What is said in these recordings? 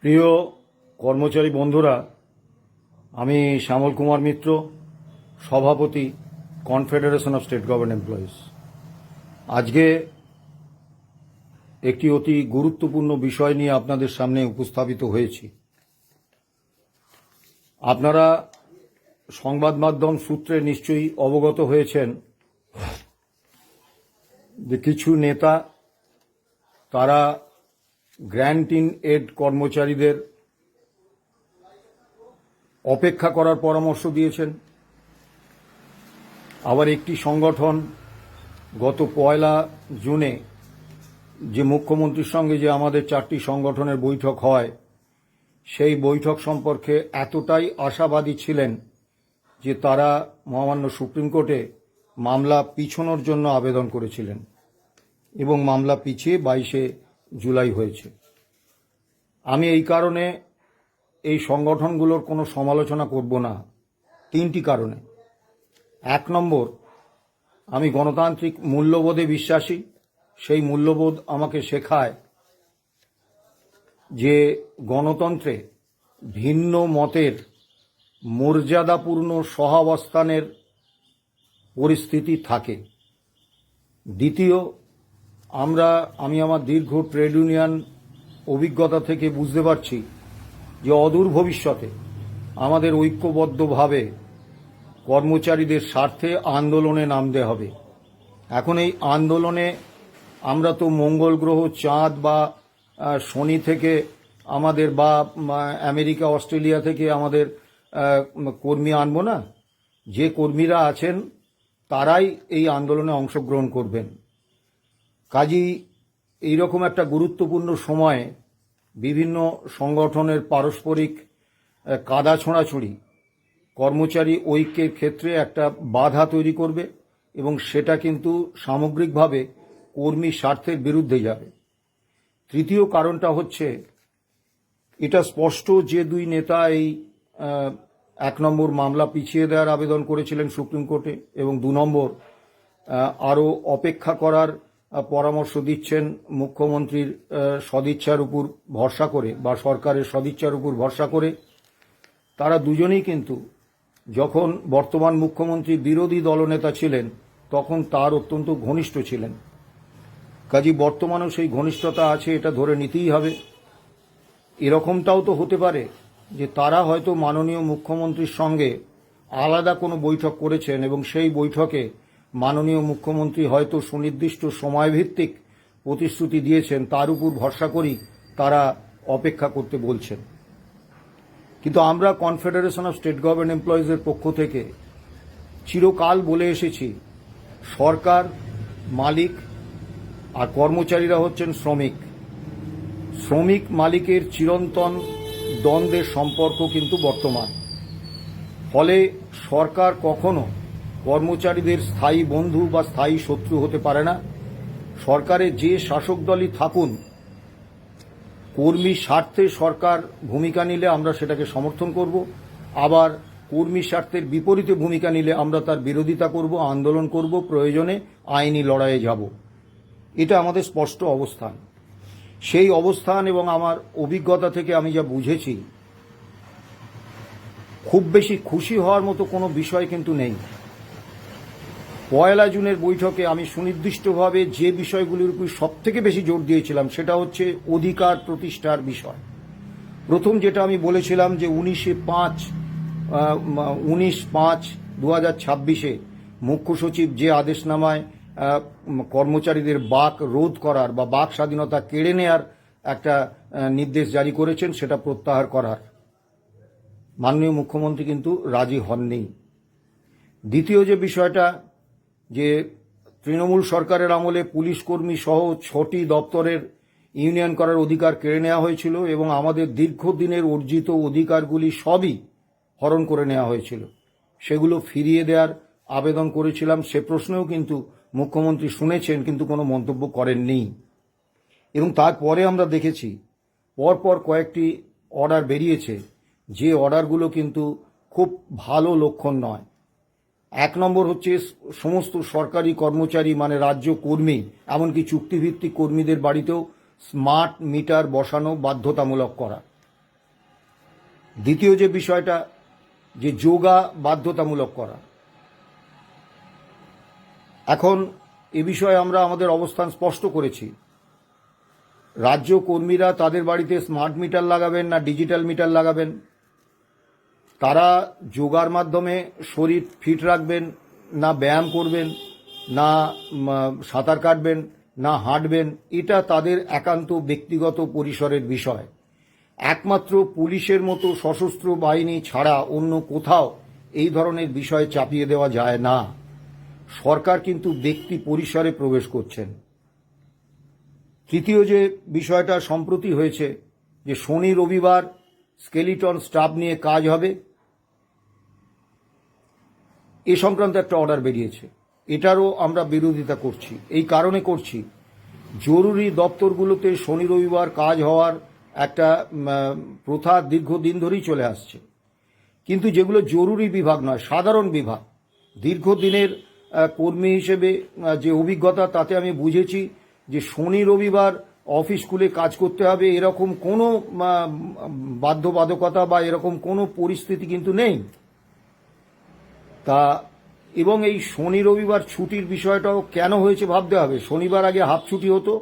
প্রিয় কর্মচারী বন্ধুরা, আমি শ্যামল কুমার মিত্র, সভাপতি, confederation of state government employees. আজকে একটি অতি গুরুত্বপূর্ণ বিষয় নিয়ে আপনাদের সামনে উপস্থাপিত হয়েছি। আপনারা সংবাদ মাধ্যম সূত্রে নিশ্চয়ই অবগত হয়েছেন যে কিছু নেতা তারা গ্র্যান্ট ইন এড কর্মচারীদের অপেক্ষা করার পরামর্শ দিয়েছেন। আবার একটি সংগঠন গত 1 জুনে যে মুখ্যমন্ত্রীর সঙ্গে যে আমাদের 4টি সংগঠনের বৈঠক হয়, সেই বৈঠক সম্পর্কে এতটাই আশাবাদী ছিলেন যে তারা মহামান্য সুপ্রিম কোর্টে মামলা পিছনোর জন্য আবেদন করেছিলেন এবং মামলা পিছিয়ে 22শে জুলাই হয়েছে। আমি এই কারণে এই সংগঠনগুলোর কোনো সমালোচনা করব না, 3টি কারণে। 1 নম্বর, আমি গণতান্ত্রিক মূল্যবোধে বিশ্বাসী। সেই মূল্যবোধ আমাকে শেখায় যে গণতন্ত্রে ভিন্ন মতের মর্যাদাপূর্ণ সহাবস্থানের পরিস্থিতি থাকে। দ্বিতীয়, আমি আমার দীর্ঘ ট্রেড ইউনিয়ন অভিজ্ঞতা থেকে বুঝতে পারছি যে অদূর ভবিষ্যতে আমাদের ঐক্যবদ্ধভাবে কর্মচারীদের স্বার্থে আন্দোলনে নামতে হবে। এখন এই আন্দোলনে আমরা তো মঙ্গল গ্রহ, চাঁদ বা শনি থেকে আমাদের বা আমেরিকা, অস্ট্রেলিয়া থেকে আমাদের কর্মী আনবো না। যে কর্মীরা আছেন তারাই এই আন্দোলনে অংশগ্রহণ করবেন। কাজেই এইরকম একটা গুরুত্বপূর্ণ সময়ে বিভিন্ন সংগঠনের পারস্পরিক কাদা ছোঁড়াছুঁড়ি কর্মচারী ঐক্যের ক্ষেত্রে একটা বাধা তৈরি করবে এবং সেটা কিন্তু সামগ্রিকভাবে কর্মী স্বার্থের বিরুদ্ধে যাবে। তৃতীয় কারণটা হচ্ছে, এটা স্পষ্ট যে 2 নেতা এই 1 নম্বর মামলা পিছিয়ে দেওয়ার আবেদন করেছিলেন সুপ্রিম কোর্টে এবং 2 নম্বর আরও অপেক্ষা করার পরামর্শ দিচ্ছেন মুখ্যমন্ত্রীর সদিচ্ছার উপর ভরসা করে বা সরকারের সদিচ্ছার উপর ভরসা করে। তারা দুজনেই কিন্তু যখন বর্তমান মুখ্যমন্ত্রী বিরোধী দলনেতা ছিলেন তখন তার অত্যন্ত ঘনিষ্ঠ ছিলেন। কাজেই বর্তমানেও সেই ঘনিষ্ঠতা আছে, এটা ধরে নিতেই হবে। এরকমটাও তো হতে পারে যে তারা হয়তো মাননীয় মুখ্যমন্ত্রীর সঙ্গে আলাদা কোনো বৈঠক করেছেন এবং সেই বৈঠকে মাননীয় মুখ্যমন্ত্রী হয়তো সুনির্দিষ্ট সময়ভিত্তিক প্রতিশ্রুতি দিয়েছেন, তার উপর ভরসা করেই তারা অপেক্ষা করতে বলছেন। কিন্তু আমরা কনফেডারেশন অফ স্টেট গভর্নমেন্ট এমপ্লয়িজের পক্ষ থেকে চিরকাল বলে এসেছি, সরকার মালিক আর কর্মচারীরা হচ্ছেন শ্রমিক। শ্রমিক মালিকের চিরন্তন দ্বন্দ্বের সম্পর্ক কিন্তু বর্তমান। ফলে সরকার কখনো কর্মচারীদের স্থায়ী বন্ধু বা স্থায়ী শত্রু হতে পারে না। সরকারের যে শাসক দলই থাকুন, কর্মী স্বার্থে সরকার ভূমিকা নিলে আমরা সেটাকে সমর্থন করব, আবার কর্মী স্বার্থের বিপরীতে ভূমিকা নিলে আমরা তার বিরোধিতা করব, আন্দোলন করব, প্রয়োজনে আইনি লড়াইয়ে যাব। এটা আমাদের স্পষ্ট অবস্থান। সেই অবস্থান এবং আমার অভিজ্ঞতা থেকে আমি যা বুঝেছি, খুব বেশি খুশি হওয়ার মতো কোনো বিষয় কিন্তু নেই। 1 জুনের বৈঠকে আমি সুনির্দিষ্টভাবে যে বিষয়গুলির উপর সবথেকে বেশি জোর দিয়েছিলাম সেটা হচ্ছে অধিকার প্রতিষ্ঠার বিষয়। প্রথম যেটা আমি বলেছিলাম যে 19/5/2026 মুখ্য সচিব যে আদেশনামায় কর্মচারীদের বাক রোধ করার বা বাক স্বাধীনতা কেড়ে নেয়ার একটা নির্দেশ জারি করেছেন, সেটা প্রত্যাহার করার মাননীয় মুখ্যমন্ত্রী কিন্তু রাজি হননি। দ্বিতীয় যে বিষয়টা, যে তৃণমূল সরকারের আমলে পুলিশ কর্মী সহ 6টি দপ্তরের ইউনিয়ন করার অধিকার কেড়ে নেওয়া হয়েছিল এবং আমাদের দীর্ঘদিনের অর্জিত অধিকারগুলি সবই হরণ করে নেওয়া হয়েছিল, সেগুলো ফিরিয়ে দেওয়ার আবেদন করেছিলাম। সে প্রশ্নেও কিন্তু মুখ্যমন্ত্রী শুনেছেন কিন্তু কোনো মন্তব্য করেননি। এবং তারপরে আমরা দেখেছি পরপর কয়েকটি অর্ডার বেরিয়েছে, যে অর্ডারগুলো কিন্তু খুব ভালো লক্ষণ নয়। 1 নম্বর হচ্ছে সমস্ত সরকারি কর্মচারী মানে রাজ্য কর্মী, এমনকি চুক্তিভিত্তিক কর্মীদের বাড়িতেও স্মার্ট মিটার বসানো বাধ্যতামূলক করা। দ্বিতীয় যে বিষয়টা, যে যোগা বাধ্যতামূলক করা। এখন এ বিষয়ে আমরা আমাদের অবস্থান স্পষ্ট করেছি। রাজ্য কর্মীরা তাদের বাড়িতে স্মার্ট মিটার লাগাবেন না ডিজিটাল মিটার লাগাবেন, তারা যোগার মাধ্যমে শরীর ফিট রাখবেন না ব্যায়াম করবেন, না সাঁতার কাটবেন, না হাঁটবেন, এটা তাদের একান্ত ব্যক্তিগত পরিসরের বিষয়। একমাত্র পুলিশের মতো সশস্ত্র বাহিনী ছাড়া অন্য কোথাও এই ধরনের বিষয় চাপিয়ে দেওয়া যায় না। সরকার কিন্তু ব্যক্তি পরিসরে প্রবেশ করছেন। তৃতীয় যে বিষয়টা সম্প্রতি হয়েছে, যে শনি রবিবার স্কেলিটন স্টাফ নিয়ে কাজ হবে, এ সংক্রান্ত একটা অর্ডার বেরিয়েছে। এটারও আমরা বিরোধিতা করছি। এই কারণে করছি, জরুরি দপ্তরগুলোতে শনি রবিবার কাজ হওয়ার একটা প্রথা দীর্ঘদিন ধরেই চলে আসছে। কিন্তু যেগুলো জরুরি বিভাগ নয়, সাধারণ বিভাগ, দীর্ঘদিনের কর্মী হিসেবে যে অভিজ্ঞতা, তাতে আমি বুঝেছি যে শনি রবিবার অফিস খুলে কাজ করতে হবে এরকম কোনো বাধ্যবাধকতা বা এরকম কোনো পরিস্থিতি কিন্তু নেই। তা এবং এই শনি রবিবার ছুটির বিষয়টাও কেন হয়েছে ভাবতে হবে। শনিবার আগে হাফ ছুটি হতো,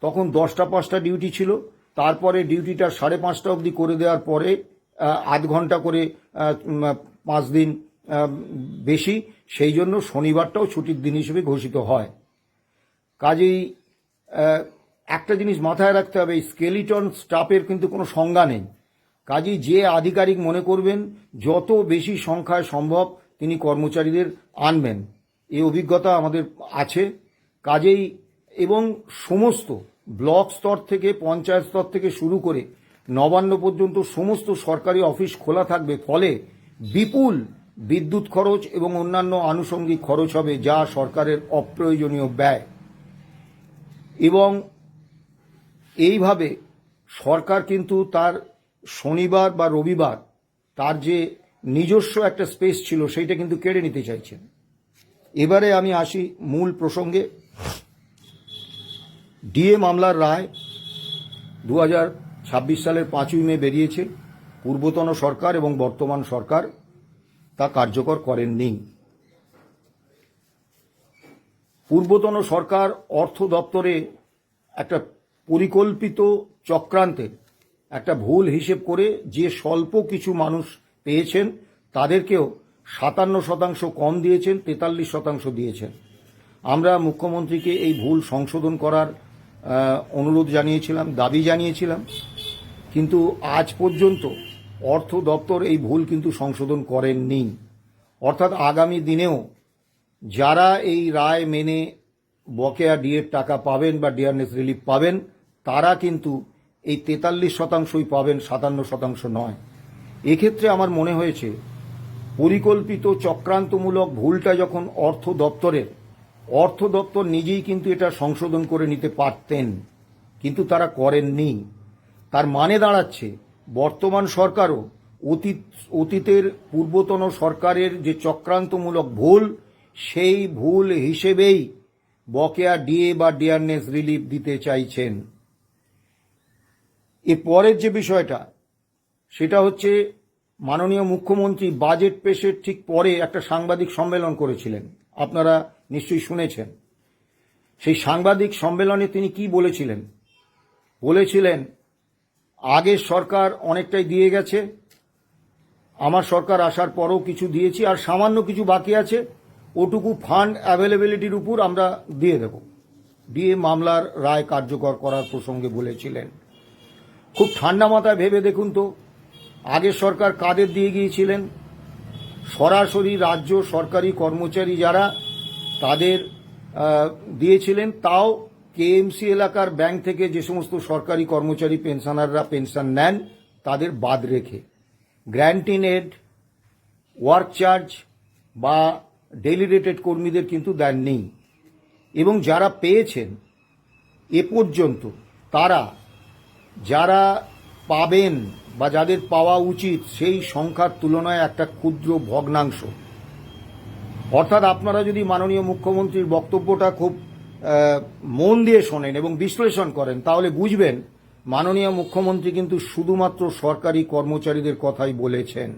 তখন 10টা 5টা ডিউটি ছিল, তারপরে ডিউটিটা 5:30 অবধি করে দেওয়ার পরে আধ ঘন্টা করে 5 দিন বেশি, সেই জন্য শনিবারটাও ছুটির দিন হিসেবে ঘোষিত হয়। কাজেই একটা জিনিস মাথায় রাখতে হবে, এই স্কেলিটন স্টাফের কিন্তু কোনো সংজ্ঞা নেই। কাজেই যে আধিকারিক মনে করবেন যত বেশি সংখ্যায় সম্ভব তিনি কর্মচারীদের আনবেন, এই অভিজ্ঞতা আমাদের আছে। কাজেই এবং সমস্ত ব্লক স্তর থেকে পঞ্চায়েত স্তর থেকে শুরু করে নবান্ন পর্যন্ত সমস্ত সরকারি অফিস খোলা থাকবে, ফলে বিপুল বিদ্যুৎ খরচ এবং অন্যান্য আনুষঙ্গিক খরচ হবে, যা সরকারের অপ্রয়োজনীয় ব্যয়। এবং এইভাবে সরকার কিন্তু তার শনিবার বা রবিবার তার যে নিজস্ব একটা স্পেস ছিল সেইটা কিন্তু কেড়ে নিতে চাইছেন। এবারে আমি আসি মূল প্রসঙ্গে। ডিএ মামলার রায় 2026 সালের 5ই মে বেরিয়েছে। পূর্বতন সরকার এবং বর্তমান সরকার তা কার্যকর করেননি। পূর্বতন সরকার অর্থ দপ্তরে একটা পরিকল্পিত চক্রান্তে একটা ভুল হিসেব করে যে স্বল্প কিছু মানুষ পেয়েছেন তাদেরকেও 57% কম দিয়েছেন, 43% দিয়েছেন। আমরা মুখ্যমন্ত্রীকে এই ভুল সংশোধন করার অনুরোধ জানিয়েছিলাম, দাবি জানিয়েছিলাম, কিন্তু আজ পর্যন্ত অর্থ দপ্তর এই ভুল কিন্তু সংশোধন করেননি। অর্থাৎ আগামী দিনেও যারা এই রায় মেনে বকেয়া ডিএর টাকা পাবেন বা ডিয়ারনেস রিলিফ পাবেন, তারা কিন্তু এই 43%ই পাবেন, 57% নয়। এক্ষেত্রে আমার মনে হয়েছে পরিকল্পিত চক্রান্তমূলক ভুলটা যখন অর্থ দপ্তরের, অর্থ দপ্তর নিজেই কিন্তু এটা সংশোধন করে নিতে পারতেন, কিন্তু তারা করেননি। তার মানে দাঁড়াচ্ছে বর্তমান সরকারও অতীতের পূর্বতন সরকারের যে চক্রান্তমূলক ভুল, সেই ভুল হিসেবেই বকেয়া ডিএ বা ডিয়ারনেস রিলিফ দিতে চাইছেন। এর পরের যে বিষয়টা, সেটা হচ্ছে মাননীয় মুখ্যমন্ত্রী বাজেট পেশের ঠিক পরে একটা সাংবাদিক সম্মেলন করেছিলেন, আপনারা নিশ্চয়ই শুনেছেন। সেই সাংবাদিক সম্মেলনে তিনি কি বলেছিলেন? বলেছিলেন আগের সরকার অনেকটাই দিয়ে গেছে, আমার সরকার আসার পরও কিছু দিয়েছি, আর সামান্য কিছু বাকি আছে, ওটুকু ফান্ড অ্যাভেলেবিলিটির উপর আমরা দিয়ে দেব। ডিএ মামলার রায় কার্যকর করার প্রসঙ্গে বলেছিলেন। খুব ঠান্ডা মাথায় ভেবে দেখুন তো, আগের সরকার কাদের দিয়ে গিয়েছিলেন? সরাসরি রাজ্য সরকারি কর্মচারী যারা, তাদের দিয়েছিলেন। তাও কেএমসি এলাকার ব্যাংক থেকে যে সমস্ত সরকারি কর্মচারী পেনশনাররা পেনশন নেন তাদের বাদ রেখে, grant in add, work charge বা ডেইলি রেটেড কর্মীদের কিন্তু দেননি। এবং যারা পেয়েছেন এ পর্যন্ত, তারা যারা পাবেন বা যাদের পাওয়া উচিত সেই সংখ্যার তুলনায় একটা ক্ষুদ্র ভগ্নাংশ। অর্থাৎ আপনারা যদি মাননীয় মুখ্যমন্ত্রীর বক্তব্যটা খুব মন দিয়ে শোনেন এবং বিশ্লেষণ করেন, তাহলে বুঝবেন মাননীয় মুখ্যমন্ত্রী কিন্তু শুধুমাত্র সরকারি কর্মচারীদের কথাই বলেছেন।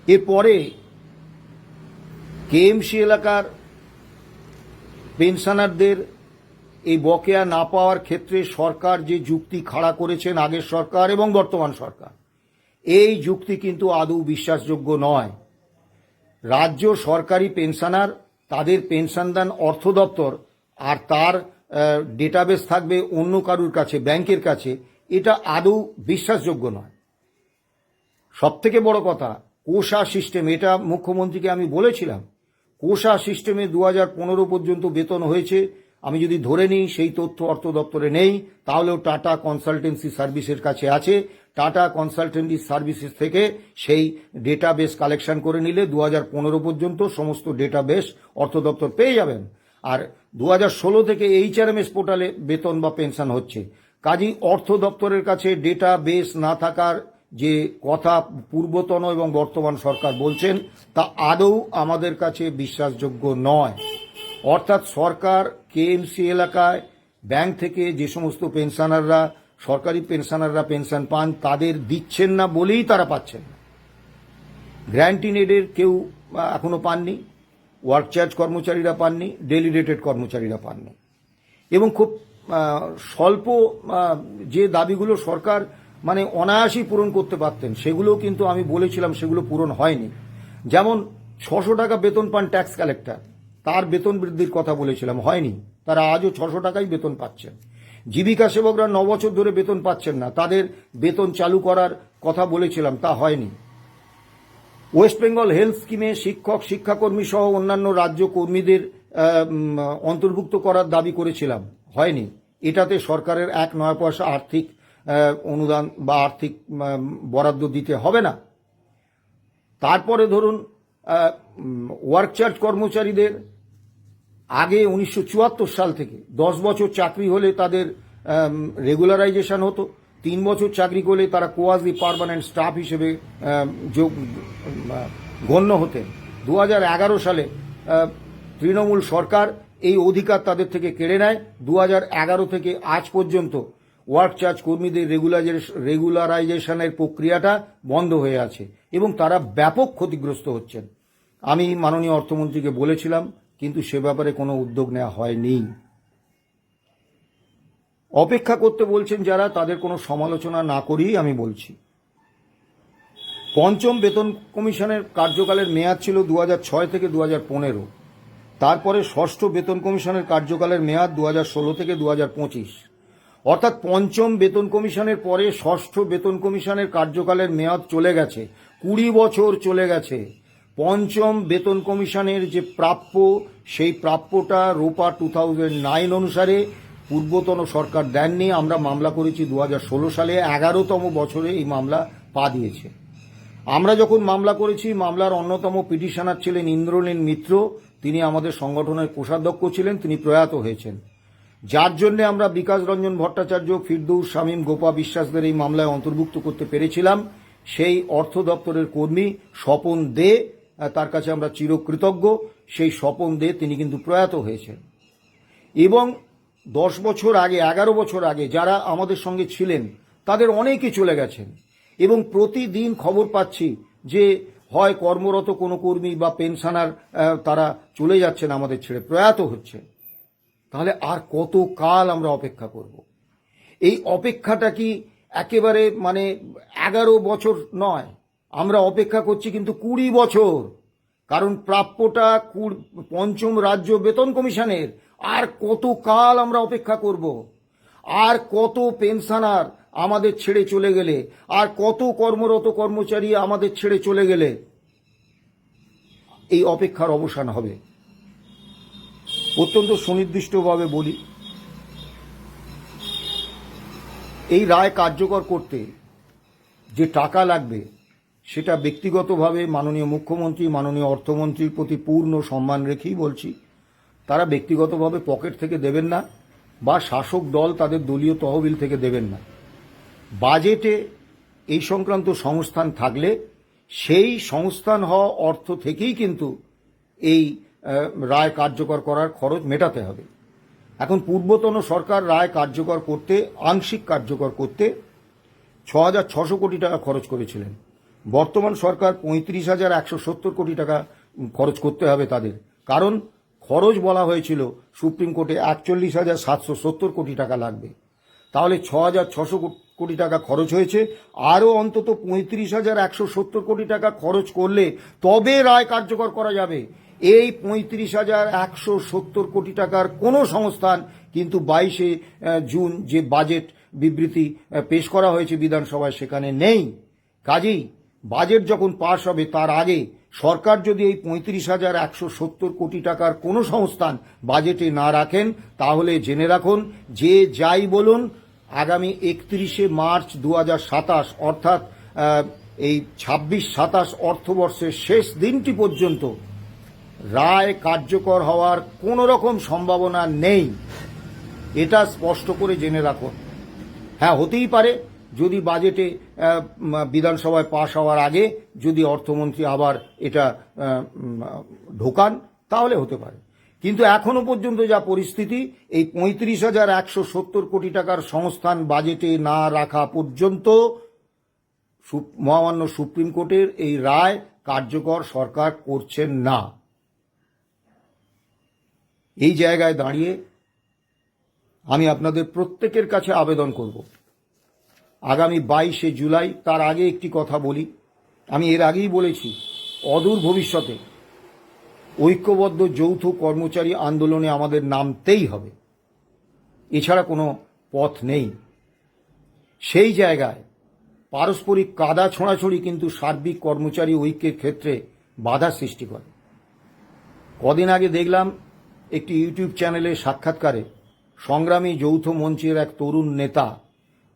এরপরে কেএমসি এলাকার পেনশনারদের এই বকেয়া না পাওয়ার ক্ষেত্রে সরকার যে যুক্তি খাড়া করেছেন, আগের সরকার এবং বর্তমান সরকার, এই যুক্তি কিন্তু আদৌ বিশ্বাসযোগ্য নয়। রাজ্য সরকারি পেনশনার, তাদের পেনশনদান অর্থ দপ্তর, আর তার ডেটাবেস থাকবে অন্য কারুর কাছে, ব্যাংকের কাছে, এটা আদৌ বিশ্বাসযোগ্য নয়। সবথেকে বড় কথা, কোষা সিস্টেম, এটা মুখ্যমন্ত্রীকে আমি বলেছিলাম, কোষা সিস্টেমে 2015 পর্যন্ত বেতন হয়েছে। আমি যদি ধরে নিই সেই তথ্য অর্থ দপ্তরে নেই, তাহলেও টাটা কনসালটেন্সি সার্ভিসের কাছে আছে। টাটা কনসালটেন্সি সার্ভিসেস থেকে সেই ডেটাবেস কালেকশন করে নিলে 2015 পর্যন্ত সমস্ত ডেটাবেস অর্থ দপ্তর পেয়ে যাবেন। আর 2016 থেকে HRMS পোর্টালে বেতন বা পেনশন হচ্ছে। কাজেই অর্থ দপ্তরের কাছে ডেটাবেস না থাকার যে কথা পূর্বতন এবং বর্তমান সরকার বলছেন, তা আদৌ আমাদের কাছে বিশ্বাসযোগ্য নয়। অর্থাৎ সরকার কেএমসি এলাকায় ব্যাংক থেকে যে সমস্ত পেনশনাররা, সরকারি পেনশনাররা পেনশন পান, তাদের দিচ্ছেন না বলেই তারা পাচ্ছেন না। গ্র্যান্ট ইন এডের কেউ এখনো পাননি, ওয়ার্ক চার্জ কর্মচারীরা পাননি, ডেলি রেটেড কর্মচারীরা পাননি। এবং খুব স্বল্প যে দাবিগুলো সরকার মানে অনায়াসই পূরণ করতে পারতেন, সেগুলো কিন্তু আমি বলেছিলাম সেগুলো পূরণ হয়নি। যেমন 600 টাকা বেতন পান ট্যাক্স কালেক্টর, তার বেতন বৃদ্ধির কথা বলেছিলাম, হয়নি। তারা আজও 600 টাকাই বেতন পাচ্ছেন। জীবিকা সেবকরা 9 বছর ধরে বেতন পাচ্ছেন না, তাদের বেতন চালু করার কথা বলেছিলাম, তা হয়নি। ওয়েস্ট বেঙ্গল হেলথ স্কিমে শিক্ষক, শিক্ষাকর্মী সহ অন্যান্য রাজ্য কর্মীদের অন্তর্ভুক্ত করার দাবি করেছিলাম, হয়নি। এটাতে সরকারের 1 নয়া পয়সা আর্থিক অনুদান বা আর্থিক বরাদ্দ দিতে হবে না। তারপরে ধরুন ওয়ার্ক চার্জ কর্মচারীদের আগে 1974 সাল থেকে 10 বছর চাকরি হলে তাদের রেগুলারাইজেশন হতো, 3 বছর চাকরি করলে তারা কোয়াজি পার্মানেন্ট স্টাফ হিসেবে গণ্য হতেন। 2011 সালে তৃণমূল সরকার এই অধিকার তাদের থেকে কেড়ে নেয়। 2011 থেকে আজ পর্যন্ত ওয়ার্ক চার্জ কর্মীদের রেগুলারাইজেশনের প্রক্রিয়াটা বন্ধ হয়ে আছে এবং তারা ব্যাপক ক্ষতিগ্রস্ত হচ্ছেন। আমি মাননীয় অর্থমন্ত্রীকে বলেছিলাম, কিন্তু সে ব্যাপারে কোনো উদ্যোগ নেওয়া হয়নি। অপেক্ষা করতে বলছেন যারা, তাদের কোনো সমালোচনা না করেই আমি বলছি। পঞ্চম বেতন কমিশনের কার্যকালের মেয়াদ ছিল 2006 থেকে 2015। তারপরে ষষ্ঠ বেতন কমিশনের কার্যকালের মেয়াদ 2016 থেকে 2025। অর্থাৎ পঞ্চম বেতন কমিশনের পরে ষষ্ঠ বেতন কমিশনের কার্যকালের মেয়াদ চলে গেছে, 20 বছর চলে গেছে। পঞ্চম বেতন কমিশনের যে প্রাপ্য, সেই প্রাপ্যটা রোপা 2009 অনুসারে পূর্বতন সরকার দেননি। আমরা মামলা করেছি 2016 সালে, 11তম বছরে এই মামলা পা দিয়েছে। আমরা যখন মামলা করেছি, মামলার অন্যতম পিটিশনার ছিলেন ইন্দ্রনীল মিত্র, তিনি আমাদের সংগঠনের কোষাধ্যক্ষ ছিলেন, তিনি প্রয়াত হয়েছেন। যার জন্য আমরা বিকাশ রঞ্জন ভট্টাচার্য, ফিরদৌস শামীম, গোপা বিশ্বাসদের এই মামলায় অন্তর্ভুক্ত করতে পেরেছিলাম। সেই অর্থ দপ্তরের কর্মী স্বপন দে, তার কাছে আমরা চিরকৃতজ্ঞ। সেই স্বপন দে তিনি কিন্তু প্রয়াত হয়েছেন। এবং 10 বছর আগে, 11 বছর আগে যারা আমাদের সঙ্গে ছিলেন, তাদের অনেকে চলে গেছেন। এবং প্রতিদিন খবর পাচ্ছি যে হয় কর্মরত কোনো কর্মী বা পেনশনার তারা চলে যাচ্ছেন, আমাদের ছেড়ে প্রয়াত হচ্ছে। তাহলে আর কত কাল আমরা অপেক্ষা করব? এই অপেক্ষাটা কি একেবারে মানে 11 বছর নয়, আমরা অপেক্ষা করছি কিন্তু 20 বছর। কারণ প্রাপ্যটা পঞ্চম রাজ্য বেতন কমিশনের। আর কত কাল আমরা অপেক্ষা করব? আর কত পেনশনার আমাদের ছেড়ে চলে গেলে, আর কত কর্মরত কর্মচারী আমাদের ছেড়ে চলে গেলে এই অপেক্ষার অবসান হবে? অত্যন্ত সুনির্দিষ্টভাবে বলি, এই রায় কার্যকর করতে যে টাকা লাগবে, সেটা ব্যক্তিগতভাবে মাননীয় মুখ্যমন্ত্রী, মাননীয় অর্থমন্ত্রীর প্রতি পূর্ণ সম্মান রেখেই বলছি, তারা ব্যক্তিগতভাবে পকেট থেকে দেবেন না বা শাসক দল তাদের দলীয় তহবিল থেকে দেবেন না। বাজেটে এই সংক্রান্ত সংস্থান থাকলে সেই সংস্থান হওয়া অর্থ থেকেই কিন্তু এই রায় কার্যকর করার খরচ মেটাতে হবে। এখন পূর্বতন সরকার রায় কার্যকর করতে, আংশিক কার্যকর করতে 6,600 কোটি টাকা খরচ করেছিলেন। বর্তমান সরকার 35,170 কোটি টাকা খরচ করতে হবে তাদের, কারণ খরচ বলা হয়েছিল সুপ্রিম কোর্টে 41,770 কোটি টাকা লাগবে। তাহলে 6,600 কোটি টাকা খরচ হয়েছে, আরও অন্তত 35,170 কোটি টাকা খরচ করলে তবে রায় কার্যকর করা যাবে। এই 35,170 কোটি টাকার কোনো সংস্থান কিন্তু 22শে জুন যে বাজেট বিবৃতি পেশ করা হয়েছে বিধানসভায় সেখানে নেই। কাজেই বাজেট যখন পাশ হবে তার আগে সরকার যদি এই 35,170 কোটি টাকার কোনো সংস্থান বাজেটে না রাখেন, তাহলে জেনে রাখুন যে যাই বলুন আগামী 31শে মার্চ 2027 অর্থাৎ এই 26-27 অর্থবর্ষের শেষ দিনটি পর্যন্ত রায় কার্যকর হওয়ার কোনো রকম সম্ভাবনা নেই। এটা স্পষ্ট করে জেনে রাখুন। হ্যাঁ, হতেই পারে যদি বাজেটে বিধানসভায় পাশ হওয়ার আগে যদি অর্থমন্ত্রী আবার এটা ঢোকান তাহলে হতে পারে, কিন্তু এখনো পর্যন্ত যা পরিস্থিতি, এই 35,170 কোটি টাকার সংস্থান বাজেটে না রাখা পর্যন্ত মহামান্য সুপ্রিম কোর্টের এই রায় কার্যকর সরকার করছেন না। এই জায়গায় দাঁড়িয়ে আমি আপনাদের প্রত্যেকের কাছে আবেদন করব, আগামী 22শে জুলাই, তার আগে একটি কথা বলি, আমি এর আগেই বলেছি, অদূর ভবিষ্যতে ঐক্যবদ্ধ যৌথ কর্মচারী আন্দোলনে আমাদের নামতেই হবে, এছাড়া কোনো পথ নেই। সেই জায়গায় পারস্পরিক কাদা ছোঁড়াছড়ি কিন্তু সার্বিক কর্মচারী ঐক্যের ক্ষেত্রে বাধা সৃষ্টি করে। কদিন আগে দেখলাম একটি ইউটিউব চ্যানেলে সাক্ষাৎকারে সংগ্রামী যৌথ মঞ্চের এক তরুণ নেতা,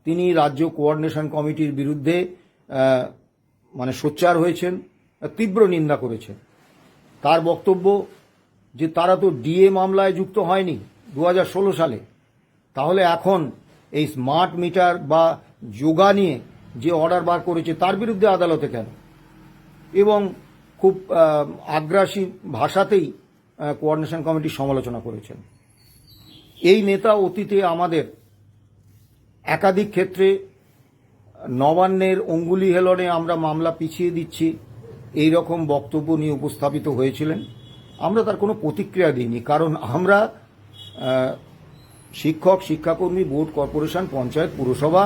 তিনি রাজ্য কোঅর্ডিনেশন কমিটির বিরুদ্ধে সোচ্চার হয়েছেন, তীব্র নিন্দা করেছেন। তার বক্তব্য যে তারা তো ডিএ মামলায় যুক্ত হয়নি 2016 সালে, তাহলে এখন এই স্মার্ট মিটার বা যোগা নিয়ে যে অর্ডার বার করেছে তার বিরুদ্ধে আদালতে কেন, এবং খুব আগ্রাসী ভাষাতেই কোঅর্ডিনেশন কমিটির সমালোচনা করেছেন। এই নেতা অতীতে আমাদের একাধিক ক্ষেত্রে নবান্নের অঙ্গুলি হেলনে আমরা মামলা পিছিয়ে দিচ্ছি এই রকম বক্তব্য নিয়ে উপস্থাপিত হয়েছিলেন। আমরা তার কোনো প্রতিক্রিয়া দিইনি, কারণ আমরা শিক্ষক, শিক্ষাকর্মী, বোর্ড, কর্পোরেশন, পঞ্চায়েত, পুরসভা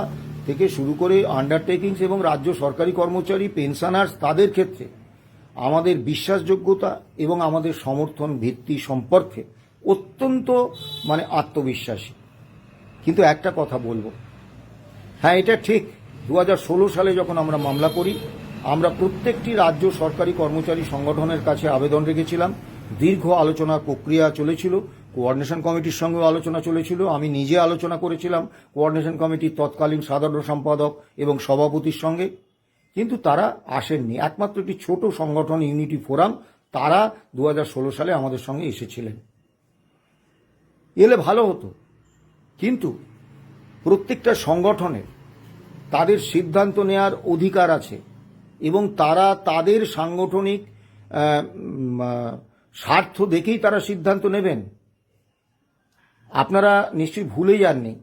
থেকে শুরু করে আন্ডারটেকিংস এবং রাজ্য সরকারি কর্মচারী, পেনশনার্স, তাদের ক্ষেত্রে আমাদের বিশ্বাসযোগ্যতা এবং আমাদের সমর্থন ভিত্তি সম্পর্কে অত্যন্ত আত্মবিশ্বাসী। কিন্তু একটা কথা বলবো, হ্যাঁ এটা ঠিক, 2016 সালে যখন আমরা মামলা করি, আমরা প্রত্যেকটি রাজ্য সরকারি কর্মচারী সংগঠনের কাছে আবেদন রেখেছিলাম। দীর্ঘ আলোচনার প্রক্রিয়া চলেছিল, কোঅর্ডিনেশন কমিটির সঙ্গেও আলোচনা চলেছিল, আমি নিজে আলোচনা করেছিলাম কোঅর্ডিনেশন কমিটির তৎকালীন সাধারণ সম্পাদক এবং সভাপতির সঙ্গে, কিন্তু তারা আসেননি। একমাত্র একটি ছোট সংগঠন ইউনিটি ফোরাম, তারা 2016 সালে আমাদের সঙ্গে এসেছিলেন। এলে ভালো হতো, কিন্তু প্রত্যেকটা সংগঠনের তাদের সিদ্ধান্ত নেওয়ার অধিকার আছে এবং তারা তাদের সাংগঠনিক স্বার্থ দেখেই তারা সিদ্ধান্ত নেবেন। আপনারা নিশ্চয়ই ভুলে যাননি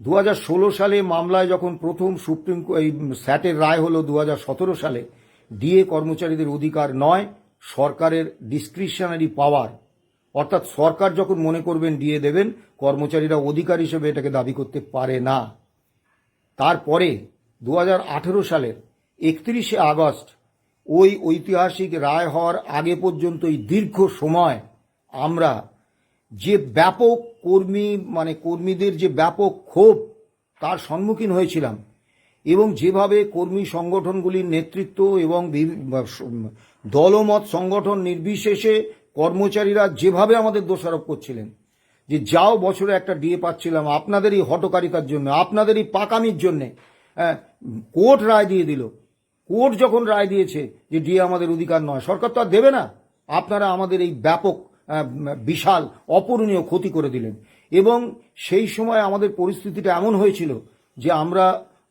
2016 সালে মামলায় যখন প্রথম সুপ্রিম স্যাটের রায় হলো 2017 সালে, ডিএ কর্মচারীদের অধিকার নয়, সরকারের ডিসক্রিশনারি পাওয়ার, অর্থাৎ সরকার যখন মনে করবেন ডিএ দেবেন, কর্মচারীরা অধিকার হিসেবে এটাকে দাবি করতে পারে না। তারপরে 2018 সালের 31শে আগস্ট ওই ঐতিহাসিক রায় হওয়ার আগে পর্যন্ত এই দীর্ঘ সময় আমরা যে ব্যাপক কর্মীদের যে ব্যাপক ক্ষোভ তার সম্মুখীন হয়েছিলাম, এবং যেভাবে কর্মী সংগঠনগুলির নেতৃত্ব এবং দলমত সংগঠন নির্বিশেষে কর্মচারীরা যেভাবে আমাদের দোষারোপ করছিলেন যে যাও বছরে একটা ডিএ পাচ্ছিলাম আপনাদেরই হঠকারিতার জন্য, আপনাদেরই পাকামির জন্যে। কোর্ট রায় দিয়ে দিল, কোর্ট যখন রায় দিয়েছে যে ডিএ আমাদের অধিকার নয়, সরকার তো আর দেবে না, আপনারা আমাদের এই ব্যাপক বিশাল অপূরণীয় ক্ষতি করে দিলেন। এবং সেই সময় আমাদের পরিস্থিতিটা এমন হয়েছিল যে আমরা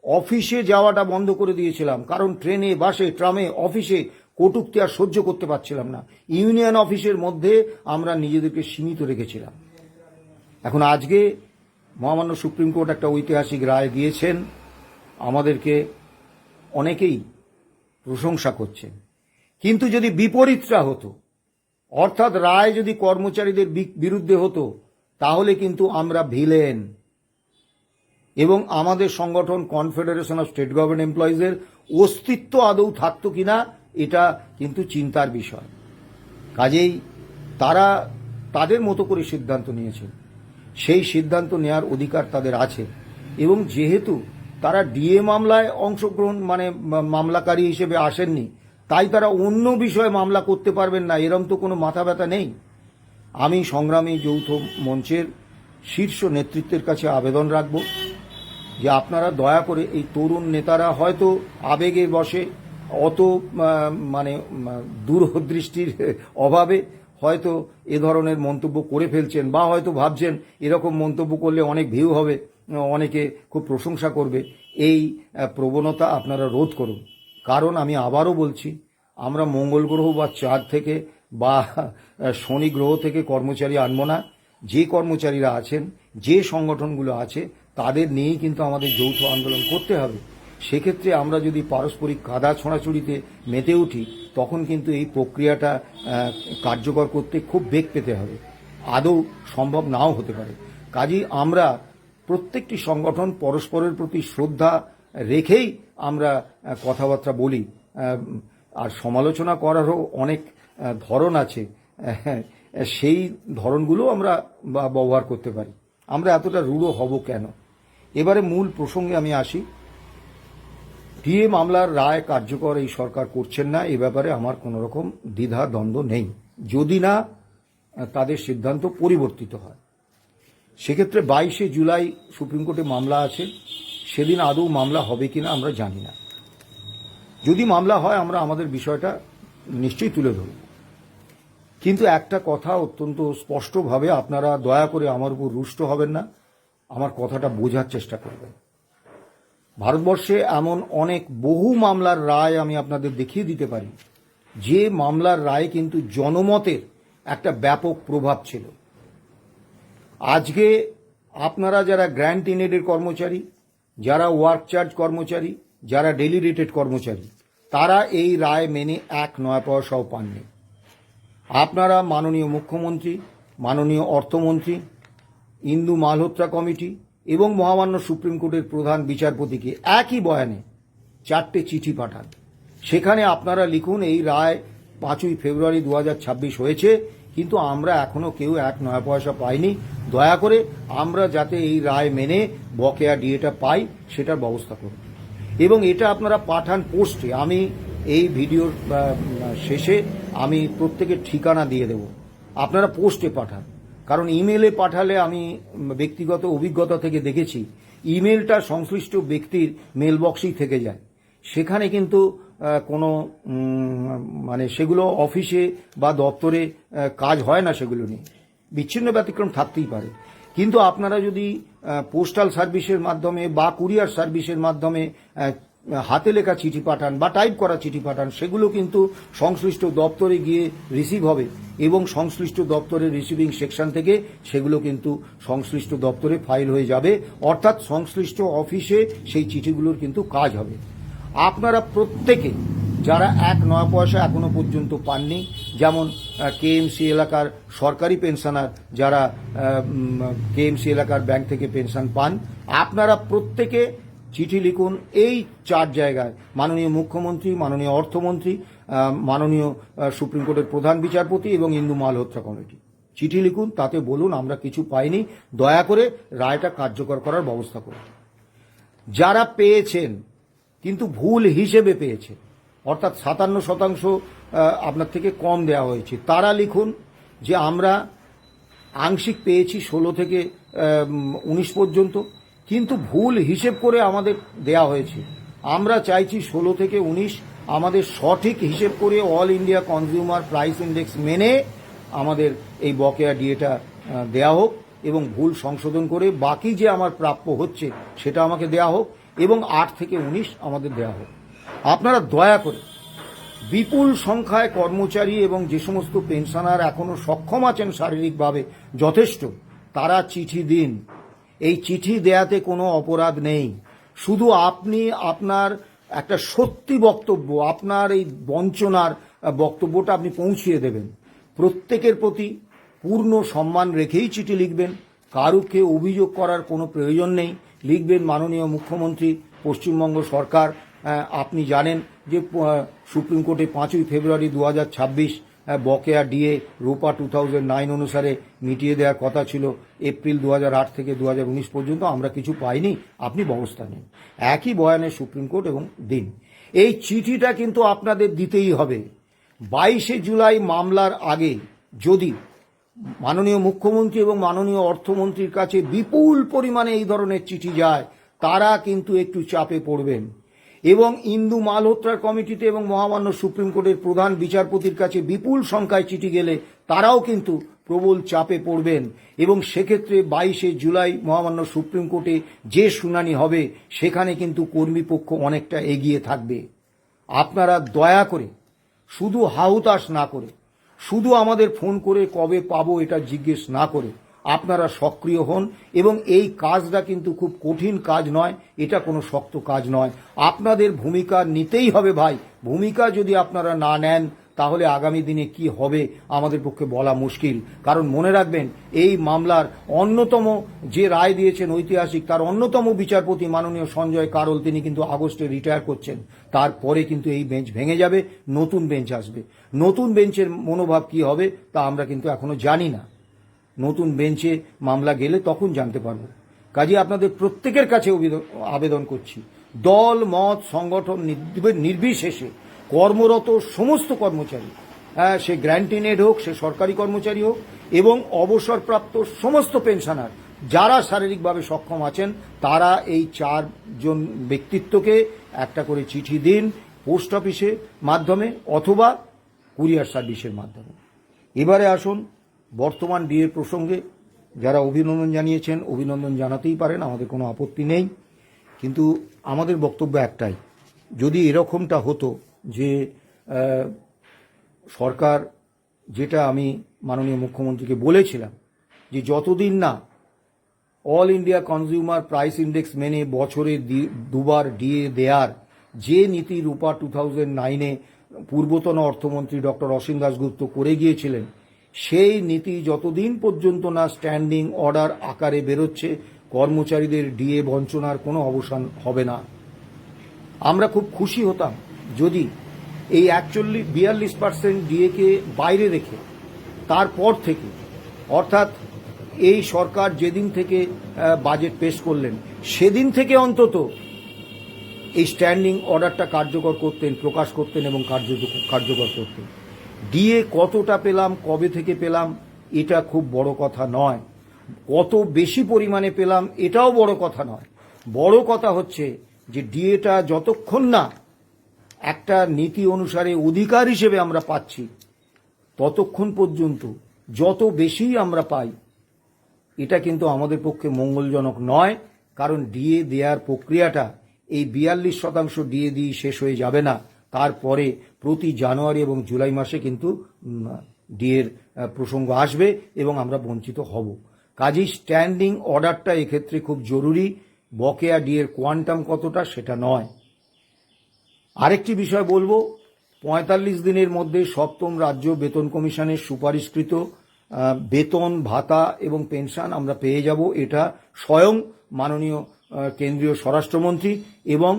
অফিসে যাওয়াটা বন্ধ করে দিয়েছিলাম, কারণ ট্রেনে, বাসে, ট্রামে, অফিসে কটূক্তি আর সহ্য করতে পারছিলাম না। ইউনিয়ন অফিসের মধ্যে আমরা নিজেদেরকে সীমিত রেখেছিলাম। এখন আজকে মহামান্য সুপ্রিম কোর্ট একটা ঐতিহাসিক রায় দিয়েছেন, আমাদেরকে অনেকেই প্রশংসা করছেন, কিন্তু যদি বিপরীতটা হতো, অর্থাৎ রায় যদি কর্মচারীদের বিরুদ্ধে হতো, তাহলে কিন্তু আমরা ভিলেন এবং আমাদের সংগঠন কনফেডারেশন অফ স্টেট গভর্নমেন্ট এমপ্লয়িজের অস্তিত্ব আদৌ থাকতো কিনা এটা কিন্তু চিন্তার বিষয়। কাজেই তারা তাদের মতো করে সিদ্ধান্ত নিয়েছেন, সেই সিদ্ধান্ত নেওয়ার অধিকার তাদের আছে। এবং যেহেতু তারা ডিএ মামলায় অংশগ্রহণ মামলাকারী হিসেবে আসেননি, তাই তারা অন্য বিষয়ে মামলা করতে পারবেন না, এরম তো কোনো মাথা ব্যথা নেই। আমি সংগ্রামী যৌথ মঞ্চের শীর্ষ নেতৃত্বের কাছে আবেদন রাখব যে আপনারা দয়া করে এই তরুণ নেতারা হয়তো আবেগে বসে, অত দূরদৃষ্টির অভাবে হয়তো এ ধরনের মন্তব্য করে ফেলছেন, বা হয়তো ভাবছেন এরকম মন্তব্য করলে অনেক ভিউ হবে, অনেকে খুব প্রশংসা করবে। এই প্রবণতা আপনারা রোধ করুন, কারণ আমি আবারও বলছি, আমরা মঙ্গল গ্রহ বা চাঁদ থেকে বা শনি গ্রহ থেকে কর্মচারী আনবো না। যে কর্মচারীরা আছেন, যে সংগঠনগুলো আছে, তাদের নিয়েই কিন্তু আমাদের যৌথ আন্দোলন করতে হবে। সেক্ষেত্রে আমরা যদি পারস্পরিক কাদা ছোঁড়াছুড়িতে মেতে উঠি, তখন কিন্তু এই প্রক্রিয়াটা কার্যকর করতে খুব বেগ পেতে হবে, আদৌ সম্ভব নাও হতে পারে। কাজেই আমরা প্রত্যেকটি সংগঠন পরস্পরের প্রতি শ্রদ্ধা রেখেই আমরা কথাবার্তা বলি, আর সমালোচনা করারও অনেক ধরন আছে, সেই ধরনগুলো আমরা ব্যবহার করতে পারি। আমরা এতটা রূঢ় হব কেন? এবারে মূল প্রসঙ্গে আমি আসি। ডিএ মামলার রায় কার্যকর এই সরকার করছেন না, এ ব্যাপারে আমার কোনো রকম দ্বিধা দ্বন্দ্ব নেই, যদি না তাদের সিদ্ধান্ত পরিবর্তিত হয়। সেক্ষেত্রে 22শে জুলাই সুপ্রিম কোর্টে মামলা আছে, সেদিন আদৌ মামলা হবে কিনা আমরা জানি না। যদি মামলা হয় আমরা আমাদের বিষয়টা নিশ্চয়ই তুলে ধরব, কিন্তু একটা কথা অত্যন্ত স্পষ্টভাবে আপনারা দয়া করে আমার উপর রুষ্ট হবেন না, আমার কথাটা বোঝার চেষ্টা করবেন। ভারতবর্ষে এমন অনেক বহু মামলার রায় আমি আপনাদের দেখিয়ে দিতে পারি, যে মামলার রায় কিন্তু জনমতের একটা ব্যাপক প্রভাব ছিল। আজকে আপনারা যারা গ্র্যান্ট ইনেডের কর্মচারী, যারা ওয়ার্ক চার্জ কর্মচারী, যারা ডেলি রেটেড কর্মচারী, তারা এই রায় মেনে 1 নয়া পয়সাও পাননি। আপনারা মাননীয় মুখ্যমন্ত্রী, মাননীয় অর্থমন্ত্রী, ইন্দু মালহোত্রা কমিটি এবং মহামান্য সুপ্রিম কোর্টের প্রধান বিচারপতিকে একই বয়ানে 4টে চিঠি পাঠান। সেখানে আপনারা লিখুন এই রায় 5ই ফেব্রুয়ারি 2026 হয়েছে, কিন্তু আমরা এখনো কেউ 1 নয়া পয়সা পাইনি, দয়া করে আমরা যাতে এই রায় মেনে বকেয়া ডিএটা পাই সেটার ব্যবস্থা করুন। এবং এটা আপনারা পাঠান পোস্টে। আমি এই ভিডিওর শেষে আমি প্রত্যেকের ঠিকানা দিয়ে দেব, আপনারা পোস্টে পাঠান। কারণ ইমেলে পাঠালে আমি ব্যক্তিগত অভিজ্ঞতা থেকে দেখেছি, ইমেলটা সংশ্লিষ্ট ব্যক্তির মেল বক্সেই থেকে যায়, সেখানে কিন্তু কোনো সেগুলো অফিসে বা দপ্তরে কাজ হয় না, সেগুলো নিয়ে বিচ্ছিন্ন ব্যতিক্রম থাকতেই পারে। কিন্তু আপনারা যদি পোস্টাল সার্ভিসের মাধ্যমে বা কুরিয়ার সার্ভিসের মাধ্যমে হাতে লেখা চিঠি পাঠান বা টাইপ করা চিঠি পাঠান, সেগুলো কিন্তু সংশ্লিষ্ট দপ্তরে গিয়ে রিসিভ হবে এবং সংশ্লিষ্ট দপ্তরের রিসিভিং সেকশন থেকে সেগুলো কিন্তু সংশ্লিষ্ট দপ্তরে ফাইল হয়ে যাবে, অর্থাৎ সংশ্লিষ্ট অফিসে সেই চিঠিগুলোর কিন্তু কাজ হবে। আপনারা প্রত্যেকে যারা 1 নয়া পয়সা এখনো পর্যন্ত পাননি, যেমন কেএমসি এলাকার সরকারি পেনশনার, যারা কেএমসি এলাকার ব্যাংক থেকে পেনশন পান, আপনারা প্রত্যেকে চিঠি লিখুন এই 4 জায়গায়, মাননীয় মুখ্যমন্ত্রী, মাননীয় অর্থমন্ত্রী, মাননীয় সুপ্রিম কোর্টের প্রধান বিচারপতি এবং ইন্দু মালহোত্রা কমিটি। চিঠি লিখুন, তাতে বলুন আমরা কিছু পাইনি, দয়া করে রায়টা কার্যকর করার ব্যবস্থা করুন। যারা পেয়েছেন কিন্তু ভুল হিসেবে পেয়েছে, অর্থাৎ 57% আপনার থেকে কম দেওয়া হয়েছে, তারা লিখুন যে আমরা আংশিক পেয়েছি 16 থেকে 19 পর্যন্ত, কিন্তু ভুল হিসেব করে আমাদের দেয়া হয়েছে। আমরা চাইছি 16 থেকে 19 আমাদের সঠিক হিসেব করে all India consumer price index মেনে আমাদের এই বকেয়া ডিএটা দেয়া হোক, এবং ভুল সংশোধন করে বাকি যে আমার প্রাপ্য হচ্ছে সেটা আমাকে দেয়া হোক, এবং 8 থেকে 19 আমাদের দেয়া হোক। আপনারা দয়া করে বিপুল সংখ্যায় কর্মচারী এবং যে সমস্ত পেনশনার এখনো সক্ষম আছেন শারীরিকভাবে যথেষ্ট, তারা চিঠি দিন। এই চিঠি দেয়াতে কোনো অপরাধ নেই, শুধু আপনি আপনার একটা সত্যি বক্তব্য, আপনার এই বঞ্চনার বক্তব্যটা আপনি পৌঁছিয়ে দেবেন। প্রত্যেকের প্রতি পূর্ণ সম্মান রেখেই চিঠি লিখবেন, কারুকে অভিযোগ করার কোনো প্রয়োজন নেই। লিখবেন, মাননীয় মুখ্যমন্ত্রী, পশ্চিমবঙ্গ সরকার, আপনি জানেন যে সুপ্রিম কোর্টে 5ই ফেব্রুয়ারি 2026 বকেয়া ডিএ রূপা 2009 অনুসারে মিটিয়ে দেওয়ার কথা ছিল। এপ্রিল 2008 থেকে 2019 পর্যন্ত আমরা কিছু পাইনি, আপনি ব্যবস্থা নিন। একই বয়ানে সুপ্রিম কোর্ট এবং দিন। এই চিঠিটা কিন্তু আপনাদের দিতেই হবে। 22শে জুলাই মামলার আগে যদি মাননীয় মুখ্যমন্ত্রী এবং মাননীয় অর্থমন্ত্রীর কাছে বিপুল পরিমাণে এই ধরনের চিঠি যায়, তারা কিন্তু একটু চাপে পড়বেন। এবং ইন্দু মালহোত্রার কমিটিতে এবং মহামান্য সুপ্রিম কোর্টের প্রধান বিচারপতির কাছে বিপুল সংখ্যায় চিঠি গেলে তারাও কিন্তু প্রবল চাপে পড়বেন। এবং সেক্ষেত্রে 22শে জুলাই মহামান্য সুপ্রিম কোর্টে যে শুনানি হবে, সেখানে কিন্তু কর্মীপক্ষ অনেকটা এগিয়ে থাকবে। আপনারা দয়া করে, শুধু হাহুতাশ না করে, শুধু আমাদের ফোন করে কবে পাবো এটা জিজ্ঞেস না করে আপনারা সক্রিয় হন। এবং এই কাজটা কিন্তু খুব কঠিন কাজ নয়, এটা কোনো শক্ত কাজ নয়। আপনাদের ভূমিকা নিতেই হবে ভাই। ভূমিকা যদি আপনারা না নেন, তাহলে আগামী দিনে কি হবে আমাদের পক্ষে বলা মুশকিল। কারণ মনে রাখবেন, এই মামলার অন্যতম যে রায় দিয়েছেন ঐতিহাসিক, তার অন্যতম বিচারপতি মাননীয় সঞ্জয় কারোল, তিনি কিন্তু আগস্টে রিটায়ার করছেন। তারপরে কিন্তু এই বেঞ্চ ভেঙে যাবে, নতুন বেঞ্চ আসবে। নতুন বেঞ্চের মনোভাব কি হবে তা আমরা কিন্তু এখনো জানি না। নতুন বেঞ্চে মামলা গেলে তখন জানতে পারবো। কাজে আপনাদের প্রত্যেকের কাছে আবেদন করছি, দল মত সংগঠন নির্বিশেষে কর্মরত সমস্ত কর্মচারী, সে গ্র্যান্টিনেড হোক, সে সরকারি কর্মচারী হোক, এবং অবসরপ্রাপ্ত সমস্ত পেনশনার যারা শারীরিকভাবে সক্ষম আছেন, তারা এই 4 জন ব্যক্তিত্বকে একটা করে চিঠি দিন, পোস্ট অফিসের মাধ্যমে অথবা কুরিয়ার সার্ভিসের মাধ্যমে। এবারে আসুন বর্তমান ডিএ প্রসঙ্গে। যারা অভিনন্দন জানিয়েছেন, অভিনন্দন জানাতেই পারেন, আমাদের কোনো আপত্তি নেই। কিন্তু আমাদের বক্তব্য একটাই, যদি এরকমটা হতো যে সরকার, যেটা আমি মাননীয় মুখ্যমন্ত্রীকে বলেছিলাম, যে যতদিন না all India consumer price index মেনে বছরে 2বার ডিএ দেয়ার যে নীতি রূপা 2009-এ পূর্বতন অর্থমন্ত্রী ডক্টর অসীম দাশগুপ্ত করে গিয়েছিলেন, সেই নীতি যতদিন পর্যন্ত না স্ট্যান্ডিং অর্ডার আকারে বেরোচ্ছে, কর্মচারীদের ডিএ বঞ্চনার কোনো অবসান হবে না। আমরা খুব খুশি হতাম যদি এই 42% ডিএকে বাইরে রেখে তারপর থেকে, অর্থাৎ এই সরকার যেদিন থেকে বাজেট পেশ করলেন, সেদিন থেকে অন্তত এই স্ট্যান্ডিং অর্ডারটা কার্যকর করতেন, প্রকাশ করতেন এবং কার্যকর করতেন। ডিএ কতটা পেলাম, কবে থেকে পেলাম, এটা খুব বড় কথা নয়। কত বেশি পরিমাণে পেলাম, এটাও বড় কথা নয়। বড় কথা হচ্ছে যে ডিএটা যতক্ষণ না একটা নীতি অনুসারে অধিকার হিসেবে আমরা পাচ্ছি, ততক্ষণ পর্যন্ত যত বেশি আমরা পাই, এটা কিন্তু আমাদের পক্ষে মঙ্গলজনক নয়। কারণ ডিএ দেওয়ার প্রক্রিয়াটা এই 42% ডিএ দিয়ে শেষ হয়ে যাবে না। তারপরে প্রতি জানুয়ারি এবং জুলাই মাসে কিন্তু ডিএর প্রসঙ্গ আসবে এবং আমরা বঞ্চিত হব। কাজেই স্ট্যান্ডিং অর্ডারটা এক্ষেত্রে খুব জরুরি। বকেয়া ডিএর কোয়ান্টাম কতটা সেটা নয়। আরেকটি বিষয় বলবো, 45 দিনের মধ্যে 7ম রাজ্য বেতন কমিশনের সুপারিশকৃত বেতন ভাতা এবং পেনশন আমরা পেয়ে যাব। এটা স্বয়ং মাননীয় কেন্দ্রীয় স্বরাষ্ট্রমন্ত্রী এবং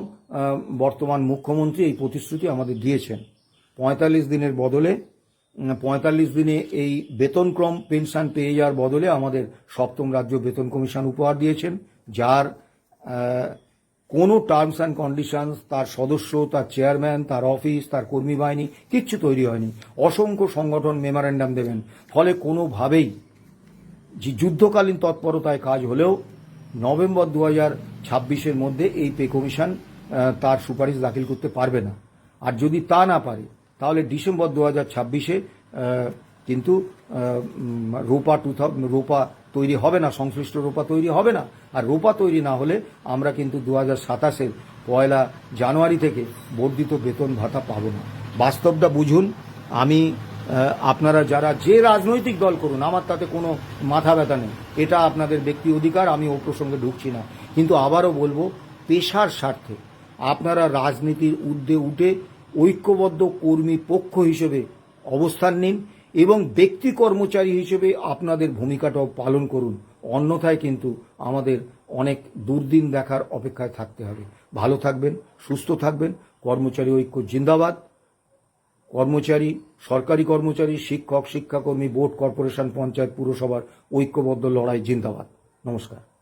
বর্তমান মুখ্যমন্ত্রী এই প্রতিশ্রুতি আমাদের দিয়েছেন। 45 দিনের বদলে 45 দিনে এই বেতনক্রম পেনশন পেয়ে যাওয়ার বদলে আমাদের 7ম রাজ্য বেতন কমিশন উপহার দিয়েছেন, যার কোনো টার্মস অ্যান্ড কন্ডিশনস, তার সদস্য, তার চেয়ারম্যান, তার অফিস, তার কর্মী বাহিনী কিচ্ছু তৈরি হয়নি। অসংখ্য সংগঠন মেমোরেন্ডাম দেবেন। ফলে কোনোভাবেই যে যুদ্ধকালীন তৎপরতায় কাজ হলেও নভেম্বর 2026-এর মধ্যে এই পে কমিশন তার সুপারিশ দাখিল করতে পারবে না। আর যদি তা না পারে, তাহলে ডিসেম্বর 2026-এ কিন্তু রোপা তৈরি হবে না, সংশ্লিষ্ট রোপা তৈরি হবে না। আর রোপা তৈরি না হলে আমরা কিন্তু 2027-এর 1 জানুয়ারি থেকে বর্ধিত বেতন ভাতা পাবো না। বাস্তবটা বুঝুন। আমি আপনারা যারা যে রাজনৈতিক দল করুন, আমার তাতে কোনো মাথা ব্যথা নেই, এটা আপনাদের ব্যক্তি অধিকার, আমি ও প্রসঙ্গে ঢুকছি না। কিন্তু আবারও বলবো, পেশার স্বার্থে আপনারা রাজনীতির ঊর্ধ্বে উঠে ঐক্যবদ্ধ কর্মী পক্ষ হিসেবে অবস্থান নিন এবং ব্যক্তি কর্মচারী হিসেবে আপনাদের ভূমিকাটাও পালন করুন। অন্যথায় কিন্তু আমাদের অনেক দুর্দিন দেখার অপেক্ষায় থাকতে হবে। ভালো থাকবেন, সুস্থ থাকবেন। কর্মচারী ঐক্য জিন্দাবাদ। কর্মচারী, সরকারি কর্মচারী, শিক্ষক, শিক্ষাকর্মী, বোর্ড, কর্পোরেশন, পঞ্চায়েত, পুরসভার ঐক্যবদ্ধ লড়াই জিন্দাবাদ। নমস্কার।